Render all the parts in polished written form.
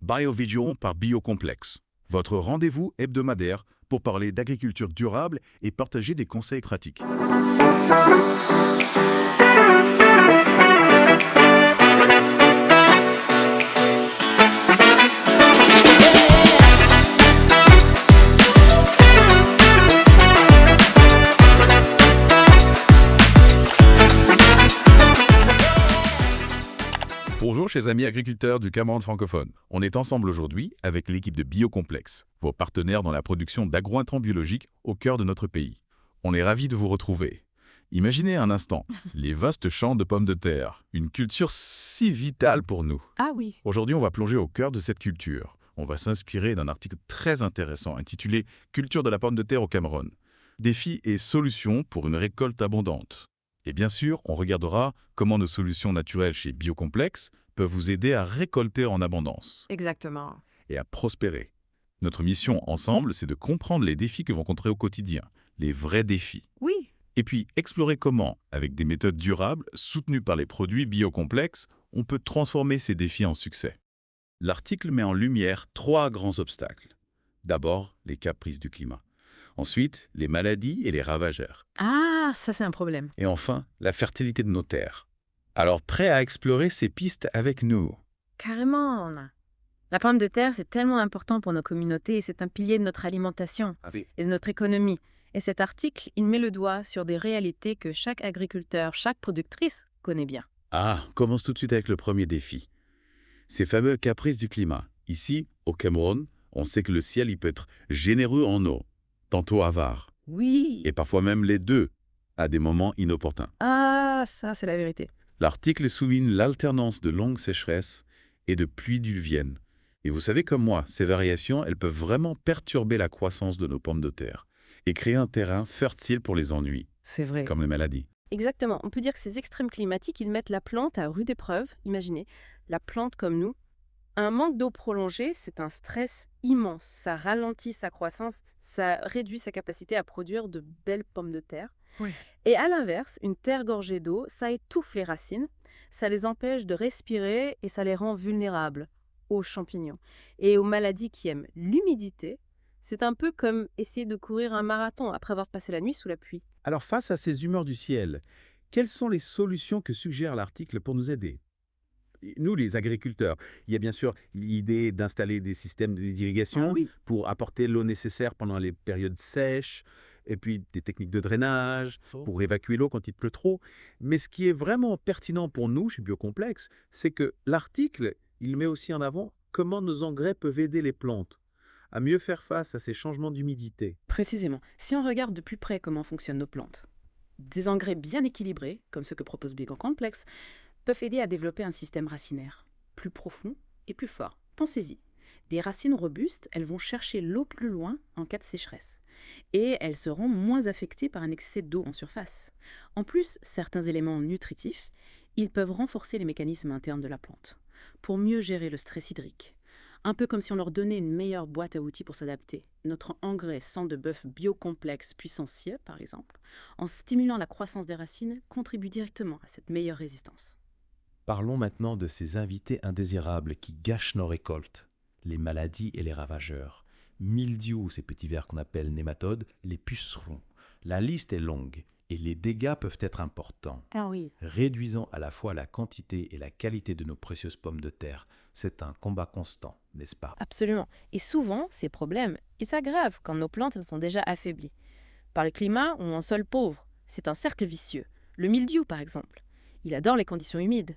BioVision par Biocomplex, votre rendez-vous hebdomadaire pour parler d'agriculture durable et partager des conseils pratiques. Bonjour chers amis agriculteurs du Cameroun francophone. On est ensemble aujourd'hui avec l'équipe de Biocomplex, vos partenaires dans la production d'agro-intrants biologiques au cœur de notre pays. On est ravis de vous retrouver. Imaginez un instant les vastes champs de pommes de terre, une culture si vitale pour nous. Ah oui. Aujourd'hui, on va plonger au cœur de cette culture. On va s'inspirer d'un article très intéressant intitulé « Culture de la pomme de terre au Cameroun. Défis et solutions pour une récolte abondante ». Et bien sûr, on regardera comment nos solutions naturelles chez Biocomplex peuvent vous aider à récolter en abondance Exactement. et à prospérer. Notre mission ensemble, c'est de comprendre les défis que vous rencontrez au quotidien, les vrais défis. Oui. Et puis explorer comment, avec des méthodes durables soutenues par les produits Biocomplex, on peut transformer ces défis en succès. L'article met en lumière 3 grands obstacles. D'abord, les caprices du climat. Ensuite, les maladies et les ravageurs. Ah, ça c'est un problème. Et enfin, la fertilité de nos terres. Alors, prêt à explorer ces pistes avec nous? Carrément. La pomme de terre, c'est tellement important pour nos communautés et c'est un pilier de notre alimentation et de notre économie. Et cet article, il met le doigt sur des réalités que chaque agriculteur, chaque productrice connaît bien. Ah, on commence tout de suite avec le premier défi. Ces fameux caprices du climat. Ici, au Cameroun, on sait que le ciel il peut être généreux en eau, tantôt avare, Oui. et parfois même les deux, à des moments inopportuns. Ah, ça c'est la vérité. L'article souligne l'alternance de longues sécheresses et de pluies diluviennes. Et vous savez comme moi, ces variations, elles peuvent vraiment perturber la croissance de nos pommes de terre et créer un terrain fertile pour les ennuis, C'est vrai. comme les maladies. Exactement. On peut dire que ces extrêmes climatiques, ils mettent la plante à rude épreuve. Imaginez, la plante comme nous. Un manque d'eau prolongée, c'est un stress immense. Ça ralentit sa croissance, ça réduit sa capacité à produire de belles pommes de terre. Oui. Et à l'inverse, une terre gorgée d'eau, ça étouffe les racines, ça les empêche de respirer et ça les rend vulnérables aux champignons et aux maladies qui aiment l'humidité. C'est un peu comme essayer de courir un marathon après avoir passé la nuit sous la pluie. Alors face à ces humeurs du ciel, quelles sont les solutions que suggère l'article pour nous aider? Nous, les agriculteurs, il y a bien sûr l'idée d'installer des systèmes d'irrigation oui. pour apporter l'eau nécessaire pendant les périodes sèches, et puis des techniques de drainage pour évacuer l'eau quand il pleut trop. Mais ce qui est vraiment pertinent pour nous, chez Biocomplex, c'est que l'article, il met aussi en avant comment nos engrais peuvent aider les plantes à mieux faire face à ces changements d'humidité. Précisément, si on regarde de plus près comment fonctionnent nos plantes, des engrais bien équilibrés, comme ceux que propose Biocomplex, peuvent aider à développer un système racinaire plus profond et plus fort. Pensez-y, des racines robustes, elles vont chercher l'eau plus loin en cas de sécheresse et elles seront moins affectées par un excès d'eau en surface. En plus, certains éléments nutritifs, ils peuvent renforcer les mécanismes internes de la plante pour mieux gérer le stress hydrique. Un peu comme si on leur donnait une meilleure boîte à outils pour s'adapter. Notre engrais sang de bœuf Biocomplex puissancieux, par exemple, en stimulant la croissance des racines, contribue directement à cette meilleure résistance. Parlons maintenant de ces invités indésirables qui gâchent nos récoltes, les maladies et les ravageurs. Mildiou, ces petits vers qu'on appelle nématodes, les pucerons. La liste est longue et les dégâts peuvent être importants, Ah oui. réduisant à la fois la quantité et la qualité de nos précieuses pommes de terre. C'est un combat constant, n'est-ce pas? Absolument. Et souvent, ces problèmes, ils s'aggravent quand nos plantes sont déjà affaiblies. Par le climat ou en sol pauvre, c'est un cercle vicieux. Le mildiou, par exemple, il adore les conditions humides.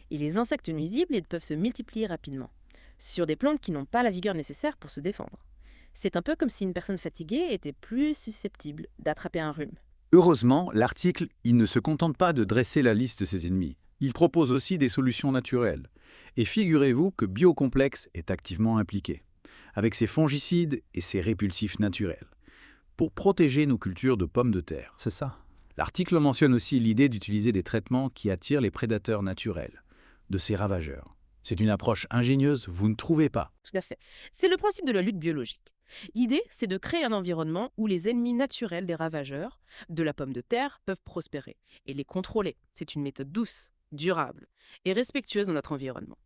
Et les insectes nuisibles, ils peuvent se multiplier rapidement, sur des plantes qui n'ont pas la vigueur nécessaire pour se défendre. C'est un peu comme si une personne fatiguée était plus susceptible d'attraper un rhume. Heureusement, l'article, il ne se contente pas de dresser la liste de ses ennemis. Il propose aussi des solutions naturelles. Et figurez-vous que Biocomplex est activement impliqué, avec ses fongicides et ses répulsifs naturels, pour protéger nos cultures de pommes de terre. C'est ça. L'article mentionne aussi l'idée d'utiliser des traitements qui attirent les prédateurs naturels, de ces ravageurs. C'est une approche ingénieuse, vous ne trouvez pas? Tout à fait. C'est le principe de la lutte biologique. L'idée, c'est de créer un environnement où les ennemis naturels des ravageurs de la pomme de terre peuvent prospérer et les contrôler. C'est une méthode douce, durable et respectueuse de notre environnement.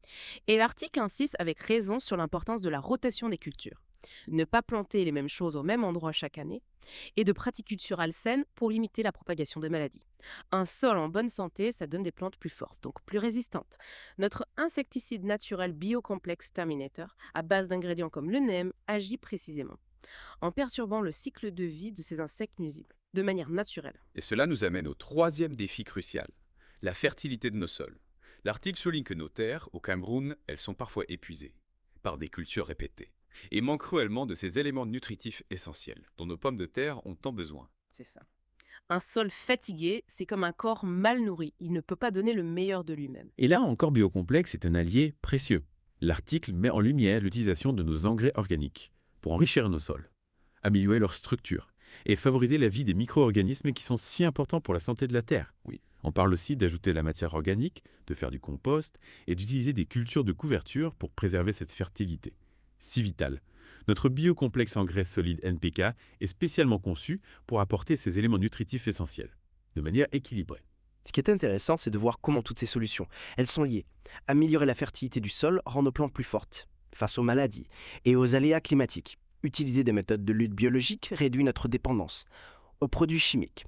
Et l'article insiste avec raison sur l'importance de la rotation des cultures. Ne pas planter les mêmes choses au même endroit chaque année et de pratiques culturales saines pour limiter la propagation des maladies. Un sol en bonne santé, ça donne des plantes plus fortes, donc plus résistantes. Notre insecticide naturel Biocomplex Terminator, à base d'ingrédients comme le neem, agit précisément en perturbant le cycle de vie de ces insectes nuisibles, de manière naturelle. Et cela nous amène au troisième défi crucial, la fertilité de nos sols. L'article souligne que nos terres, au Cameroun, elles sont parfois épuisées par des cultures répétées et manquent cruellement de ces éléments nutritifs essentiels dont nos pommes de terre ont tant besoin. C'est ça. Un sol fatigué, c'est comme un corps mal nourri. Il ne peut pas donner le meilleur de lui-même. Et là encore, Biocomplex est un allié précieux. L'article met en lumière l'utilisation de nos engrais organiques pour enrichir nos sols, améliorer leur structure et favoriser la vie des micro-organismes qui sont si importants pour la santé de la terre. Oui. On parle aussi d'ajouter la matière organique, de faire du compost et d'utiliser des cultures de couverture pour préserver cette fertilité. Si vital. Notre biocomplexe engrais solide NPK est spécialement conçu pour apporter ces éléments nutritifs essentiels, de manière équilibrée. Ce qui est intéressant, c'est de voir comment toutes ces solutions, elles sont liées. Améliorer la fertilité du sol rend nos plantes plus fortes face aux maladies et aux aléas climatiques. Utiliser des méthodes de lutte biologique réduit notre dépendance aux produits chimiques.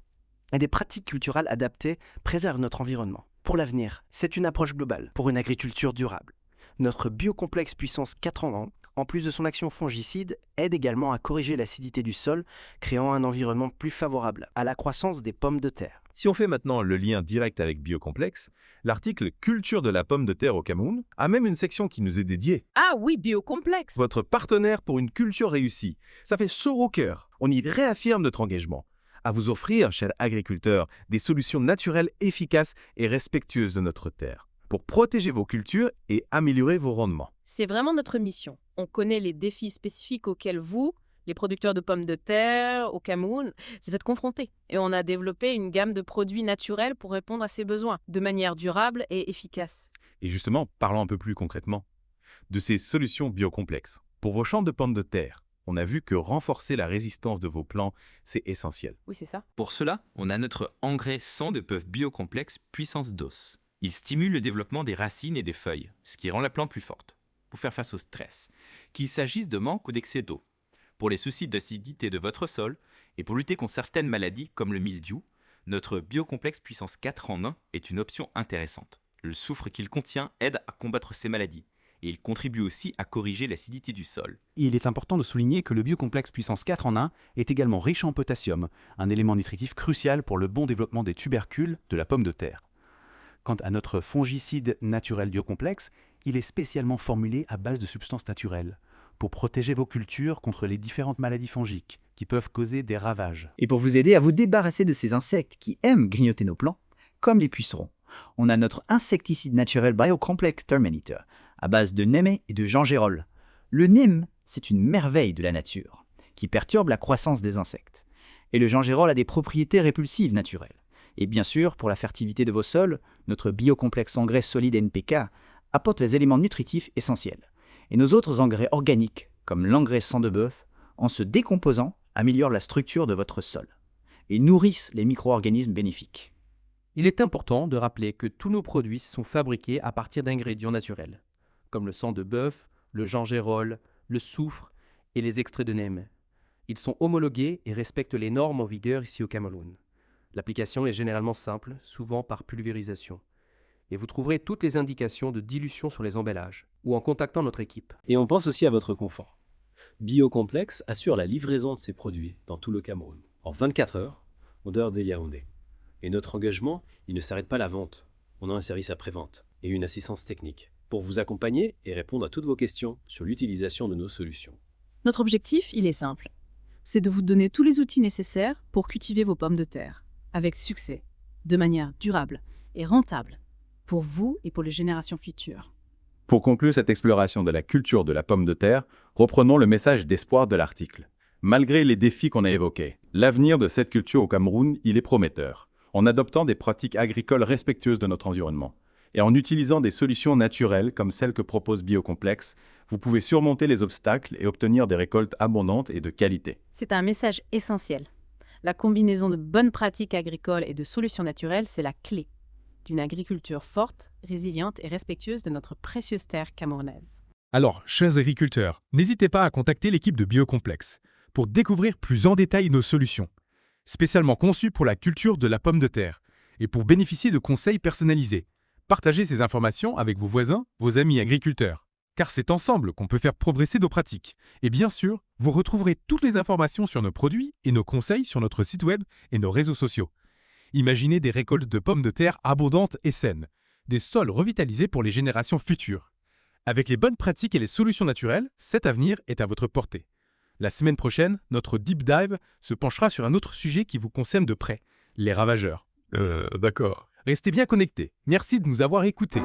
Et des pratiques culturelles adaptées préservent notre environnement. Pour l'avenir, c'est une approche globale pour une agriculture durable. Notre biocomplexe puissance 4 en 1, en plus de son action fongicide, aide également à corriger l'acidité du sol, créant un environnement plus favorable à la croissance des pommes de terre. Si on fait maintenant le lien direct avec Biocomplex, l'article « Culture de la pomme de terre au Cameroun » a même une section qui nous est dédiée. Ah oui, Biocomplex! Votre partenaire pour une culture réussie. Ça fait chaud au cœur. On y réaffirme notre engagement à vous offrir, chers agriculteurs, des solutions naturelles efficaces et respectueuses de notre terre pour protéger vos cultures et améliorer vos rendements. C'est vraiment notre mission. On connaît les défis spécifiques auxquels vous, les producteurs de pommes de terre au Cameroun, vous êtes confrontés. Et on a développé une gamme de produits naturels pour répondre à ces besoins, de manière durable et efficace. Et justement, parlons un peu plus concrètement de ces solutions biocomplexes. Pour vos champs de pommes de terre, on a vu que renforcer la résistance de vos plants, c'est essentiel. Oui, c'est ça. Pour cela, on a notre engrais sang de bœuf biocomplexe puissance d'os. Il stimule le développement des racines et des feuilles, ce qui rend la plante plus forte, pour faire face au stress, qu'il s'agisse de manque ou d'excès d'eau, pour les soucis d'acidité de votre sol et pour lutter contre certaines maladies comme le mildiou, notre biocomplexe puissance 4 en 1 est une option intéressante. Le soufre qu'il contient aide à combattre ces maladies et il contribue aussi à corriger l'acidité du sol. Il est important de souligner que le biocomplexe puissance 4 en 1 est également riche en potassium, un élément nutritif crucial pour le bon développement des tubercules de la pomme de terre. Quant à notre fongicide naturel biocomplexe, il est spécialement formulé à base de substances naturelles pour protéger vos cultures contre les différentes maladies fongiques qui peuvent causer des ravages. Et pour vous aider à vous débarrasser de ces insectes qui aiment grignoter nos plants, comme les pucerons, on a notre insecticide naturel Biocomplex Terminator à base de neem et de gingérol. Le neem, c'est une merveille de la nature qui perturbe la croissance des insectes. Et le gingérol a des propriétés répulsives naturelles. Et bien sûr, pour la fertilité de vos sols, notre biocomplexe engrais solide NPK apporte les éléments nutritifs essentiels. Et nos autres engrais organiques, comme l'engrais sang de bœuf, en se décomposant, améliorent la structure de votre sol et nourrissent les micro-organismes bénéfiques. Il est important de rappeler que tous nos produits sont fabriqués à partir d'ingrédients naturels, comme le sang de bœuf, le gingérol, le soufre et les extraits de neem. Ils sont homologués et respectent les normes en vigueur ici au Cameroun. L'application est généralement simple, souvent par pulvérisation. Et vous trouverez toutes les indications de dilution sur les emballages ou en contactant notre équipe. Et on pense aussi à votre confort. Biocomplex assure la livraison de ses produits dans tout le Cameroun, en 24 heures, en dehors de Yaoundé. Et notre engagement, il ne s'arrête pas à la vente. On a un service après-vente et une assistance technique pour vous accompagner et répondre à toutes vos questions sur l'utilisation de nos solutions. Notre objectif, il est simple. C'est de vous donner tous les outils nécessaires pour cultiver vos pommes de terre, avec succès, de manière durable et rentable, pour vous et pour les générations futures. Pour conclure cette exploration de la culture de la pomme de terre, reprenons le message d'espoir de l'article. Malgré les défis qu'on a évoqués, l'avenir de cette culture au Cameroun, il est prometteur, en adoptant des pratiques agricoles respectueuses de notre environnement. Et en utilisant des solutions naturelles comme celles que propose Biocomplex, vous pouvez surmonter les obstacles et obtenir des récoltes abondantes et de qualité. C'est un message essentiel. La combinaison de bonnes pratiques agricoles et de solutions naturelles, c'est la clé. d'une agriculture forte, résiliente et respectueuse de notre précieuse terre camerounaise. Alors, chers agriculteurs, n'hésitez pas à contacter l'équipe de Biocomplexe pour découvrir plus en détail nos solutions, spécialement conçues pour la culture de la pomme de terre, et pour bénéficier de conseils personnalisés. Partagez ces informations avec vos voisins, vos amis agriculteurs, car c'est ensemble qu'on peut faire progresser nos pratiques. Et bien sûr, vous retrouverez toutes les informations sur nos produits et nos conseils sur notre site web et nos réseaux sociaux. Imaginez des récoltes de pommes de terre abondantes et saines, des sols revitalisés pour les générations futures. Avec les bonnes pratiques et les solutions naturelles, cet avenir est à votre portée. La semaine prochaine, notre Deep Dive se penchera sur un autre sujet qui vous concerne de près, les ravageurs. D'accord. Restez bien connectés. Merci de nous avoir écoutés.